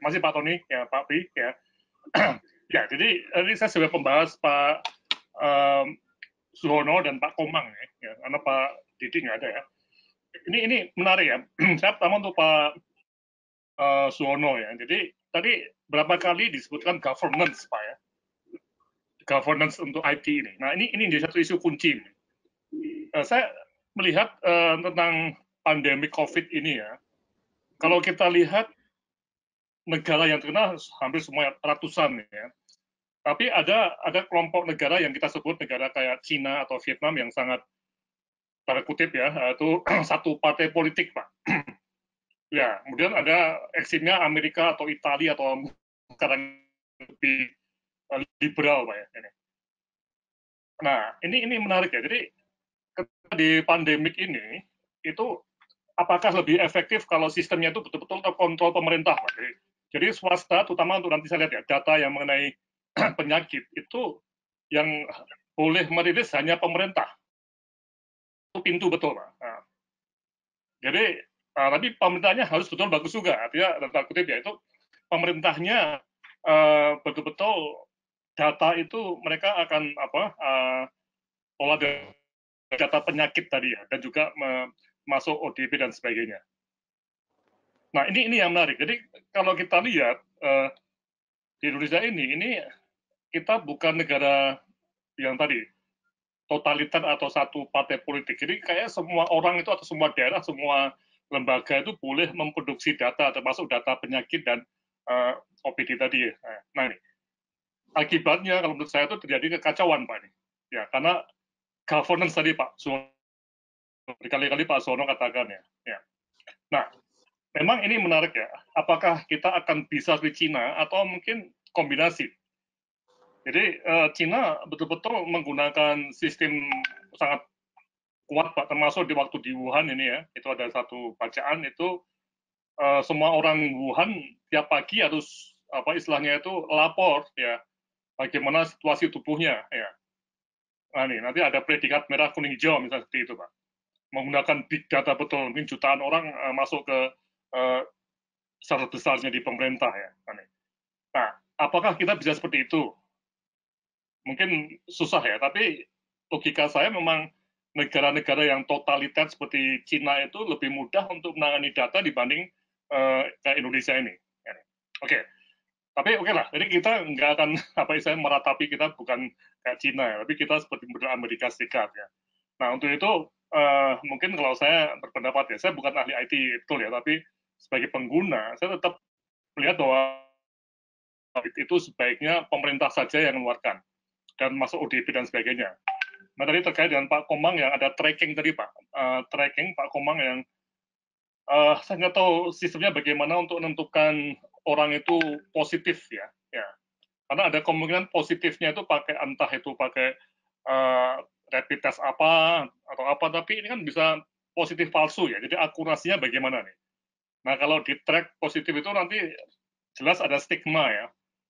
masih Pak Tony, ya Pak Pri, ya. Ya, jadi ini saya sudah pembahas Pak Suhono dan Pak Komang, ya, karena Pak Didi nggak ada ya. Ini menarik ya. Saya pertama untuk Pak Suhono ya. Jadi tadi berapa kali disebutkan governance Pak ya, governance untuk IT ini. Nah ini jadi satu isu kunci. Saya melihat tentang pandemi COVID ini ya. Kalau kita lihat negara yang terkena hampir semua ratusan ya. Tapi ada kelompok negara yang kita sebut negara kayak Cina atau Vietnam yang sangat tanda kutip ya, itu satu partai politik Pak. Ya, kemudian ada eksimnya Amerika atau Italia atau sekarang lebih liberal Pak ya. Nah, ini menarik ya. Jadi di pandemik ini itu apakah lebih efektif kalau sistemnya itu betul-betul terkontrol pemerintah Pak? Jadi swasta, terutama untuk nanti saya lihat ya, data yang mengenai penyakit itu yang boleh merilis hanya pemerintah. Itu pintu betul Pak. Nah, jadi tapi pemerintahnya harus betul bagus juga. Artinya dalam kutip ya itu pemerintahnya betul-betul data itu mereka akan olah data penyakit tadi ya, dan juga masuk ODP dan sebagainya. Nah ini yang menarik. Jadi kalau kita lihat di Indonesia ini kita bukan negara yang tadi totalitar atau satu partai politik. Jadi kayak semua orang itu atau semua daerah, semua lembaga itu boleh memproduksi data, termasuk data penyakit dan OPD tadi. Nah ini akibatnya kalau menurut saya itu terjadi kekacauan Pak ini. Ya karena governance tadi Pak Suwono, berkali-kali Pak Suwono katakan ya. Nah memang ini menarik ya. Apakah kita akan bisa seperti Cina atau mungkin kombinasi? Jadi Cina betul-betul menggunakan sistem sangat kuat Pak, termasuk di waktu di Wuhan ini ya. Itu ada satu bacaan itu semua orang Wuhan tiap pagi harus istilahnya itu lapor ya bagaimana situasi tubuhnya ya. Nah ini nanti ada predikat merah kuning hijau misalnya seperti itu Pak. Menggunakan big data betul, mungkin jutaan orang masuk ke besar-besarnya di pemerintah ya. Nah, apakah kita bisa seperti itu? Mungkin susah ya, tapi logika saya memang negara-negara yang totaliter seperti Cina itu lebih mudah untuk menangani data dibanding kayak Indonesia ini. Oke, tapi oke lah. Jadi kita nggak akan meratapi, kita bukan kayak Cina ya, tapi kita seperti model Amerika Serikat ya. Nah untuk itu mungkin kalau saya berpendapat ya, saya bukan ahli IT betul ya, tapi sebagai pengguna saya tetap melihat bahwa itu sebaiknya pemerintah saja yang mengeluarkan dan masuk ODP dan sebagainya. Nah tadi terkait dengan Pak Komang yang ada tracking tadi Pak, tracking Pak Komang yang saya nggak tahu sistemnya bagaimana untuk menentukan orang itu positif ya, karena ada kemungkinan positifnya itu pakai entah itu pakai rapid test apa atau apa, tapi ini kan bisa positif palsu ya, jadi akurasinya bagaimana nih? Nah kalau di track positif itu nanti jelas ada stigma ya,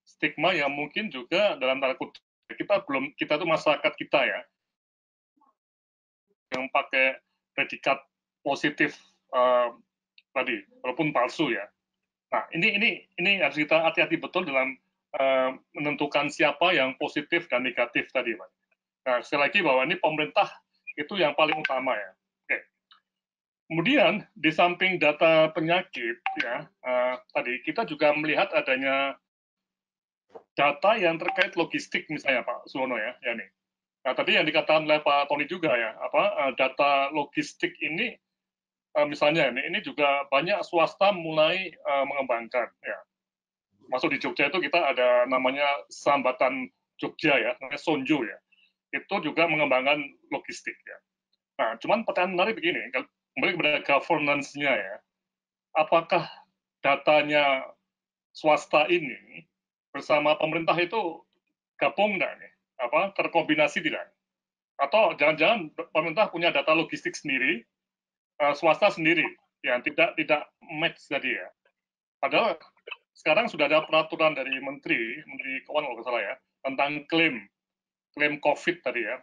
stigma yang mungkin juga dalam tanda kutip kita tuh masyarakat kita ya yang pakai predikat positif tadi walaupun palsu ya. Nah ini harus kita hati-hati betul dalam menentukan siapa yang positif dan negatif tadi Pak. Nah sekali lagi bahwa ini pemerintah itu yang paling utama ya. Oke. Kemudian di samping data penyakit ya tadi kita juga melihat adanya data yang terkait logistik misalnya Pak Suwono ya nih. Nah tadi yang dikatakan oleh Pak Tony juga ya data logistik ini misalnya ini juga banyak swasta mulai mengembangkan ya. Masuk di Jogja itu kita ada namanya Sambatan Jogja ya, namanya Sonjo ya. Itu juga mengembangkan logistik ya. Nah, cuman pertanyaan menarik begini, kembali kepada governance-nya ya. Apakah datanya swasta ini bersama pemerintah itu gabung enggak nih? Terkombinasi tidak? Atau jangan-jangan pemerintah punya data logistik sendiri, swasta sendiri yang tidak match tadi ya. Padahal sekarang sudah ada peraturan dari Menteri Keuangan kalau nggak salah ya, tentang klaim COVID tadi ya.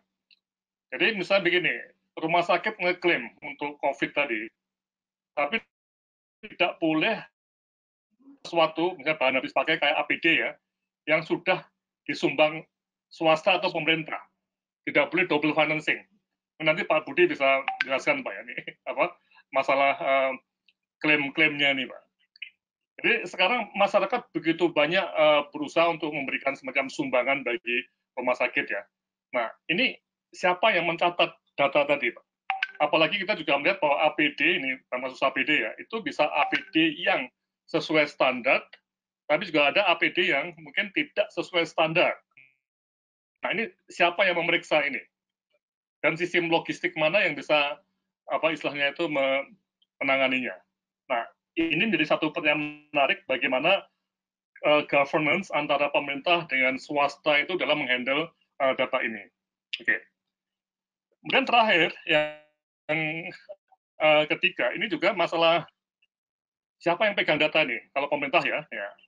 Jadi misalnya begini, rumah sakit ngeklaim untuk COVID tadi, tapi tidak boleh sesuatu, misalnya bahan habis pakai kayak APD ya, yang sudah disumbang swasta atau pemerintah. Tidak boleh double financing. Nanti Pak Budi bisa jelaskan Pak ya, ini apa masalah klaim-klaimnya nih Pak. Jadi sekarang masyarakat begitu banyak berusaha untuk memberikan semacam sumbangan bagi rumah sakit ya. Nah, ini siapa yang mencatat data tadi Pak? Apalagi kita juga melihat bahwa APD ini, termasuk APD ya, itu bisa APD yang sesuai standar, tapi juga ada APD yang mungkin tidak sesuai standar. Nah, ini siapa yang memeriksa ini? Dan sistem logistik mana yang bisa apa istilahnya itu menanganinya. Nah, ini menjadi satu pertanyaan menarik bagaimana governance antara pemerintah dengan swasta itu dalam menghandle data ini. Oke. Kemudian terakhir yang ketiga ini juga masalah siapa yang pegang data nih? Kalau pemerintah ya.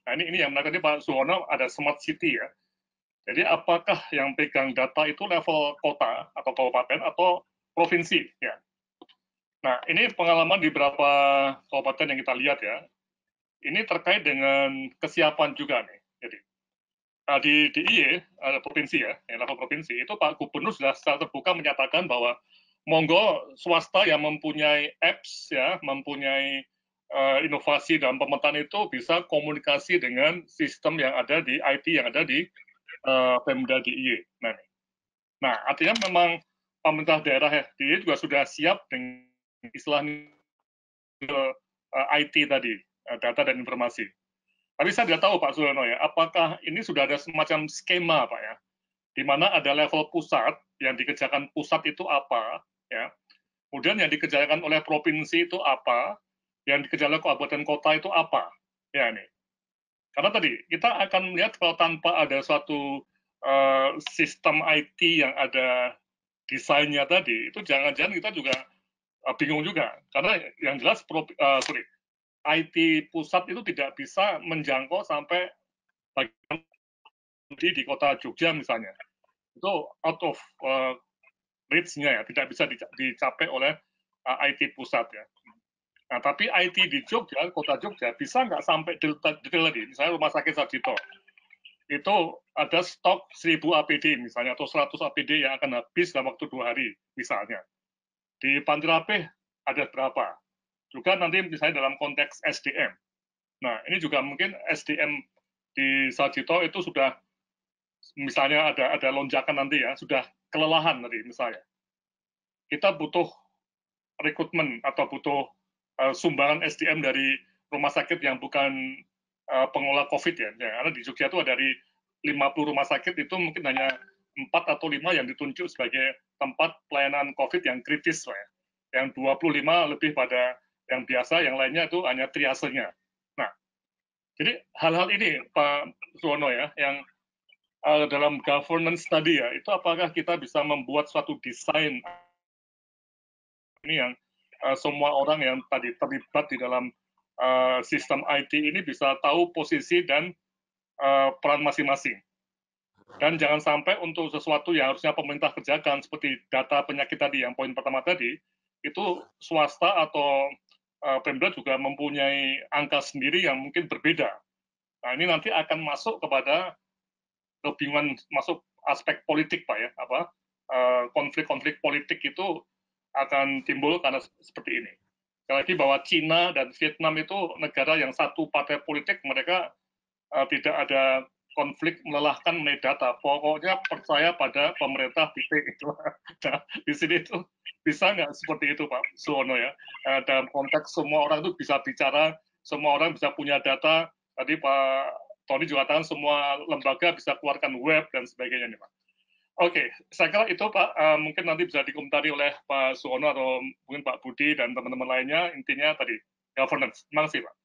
Nah ini yang menarik tadi Pak Suwono ada smart city ya. Jadi apakah yang pegang data itu level kota atau kabupaten atau provinsi ya? Nah ini pengalaman di beberapa kabupaten yang kita lihat ya. Ini terkait dengan kesiapan juga nih. Jadi di IE ada provinsi ya, level provinsi itu Pak Gubernur sudah secara terbuka menyatakan bahwa monggo swasta yang mempunyai apps ya, mempunyai inovasi dalam pemerintahan itu bisa komunikasi dengan sistem yang ada di IT yang ada di Pemda DIY. Nah, artinya memang pemerintah daerah ya, DIY juga sudah siap dengan istilahnya IT tadi, data dan informasi. Tapi saya tidak tahu Pak Suyono ya, apakah ini sudah ada semacam skema Pak ya, di mana ada level pusat, yang dikerjakan pusat itu apa, ya, kemudian yang dikerjakan oleh provinsi itu apa, yang dikerjakan kabupaten kota itu apa, ya ini. Karena tadi kita akan melihat kalau tanpa ada suatu sistem IT yang ada desainnya tadi, itu jangan-jangan kita juga bingung juga. Karena yang jelas, IT pusat itu tidak bisa menjangkau sampai bagian di kota Jogja misalnya. Itu out of reach-nya ya, tidak bisa dicapai oleh IT pusat ya. Nah, tapi IT di Jogja, kota Jogja, bisa nggak sampai detail tadi? Misalnya Rumah Sakit Sarjito, itu ada stok 1000 APD misalnya, atau 100 APD yang akan habis dalam waktu 2 hari misalnya. Di Panti Rapih ada berapa? Juga nanti misalnya dalam konteks SDM. Nah, ini juga mungkin SDM di Sarjito itu sudah, misalnya ada lonjakan nanti ya, sudah kelelahan tadi misalnya. Kita butuh rekrutmen atau butuh sumbangan SDM dari rumah sakit yang bukan pengelola COVID ya. Karena di Jogja itu dari 50 rumah sakit itu mungkin hanya 4 atau 5 yang ditunjuk sebagai tempat pelayanan COVID yang kritis ya. Yang 25 lebih pada yang biasa, yang lainnya itu hanya triasenya. Nah, jadi hal-hal ini Pak Suwono ya, yang dalam governance tadi ya, itu apakah kita bisa membuat suatu desain ini yang semua orang yang tadi terlibat di dalam sistem IT ini bisa tahu posisi dan peran masing-masing. Dan jangan sampai untuk sesuatu yang harusnya pemerintah kerjakan, seperti data penyakit tadi, yang poin pertama tadi, itu swasta atau Pemda juga mempunyai angka sendiri yang mungkin berbeda. Nah, ini nanti akan masuk kepada kebingungan, masuk aspek politik Pak ya, apa konflik-konflik politik itu akan timbul karena seperti ini. Sekali lagi bahwa Cina dan Vietnam itu negara yang satu partai politik, mereka tidak ada konflik melelahkan mengenai data. Pokoknya percaya pada pemerintah titik itu. Nah, di sini itu bisa nggak seperti itu Pak Suwono ya? Dalam konteks semua orang itu bisa bicara, semua orang bisa punya data. Tadi Pak Tony juga katakan semua lembaga bisa keluarkan web dan sebagainya nih Pak. Oke, saya kira itu Pak, mungkin nanti bisa dikomentari oleh Pak Suwono atau mungkin Pak Budi dan teman-teman lainnya, intinya tadi, governance. Terima kasih Pak.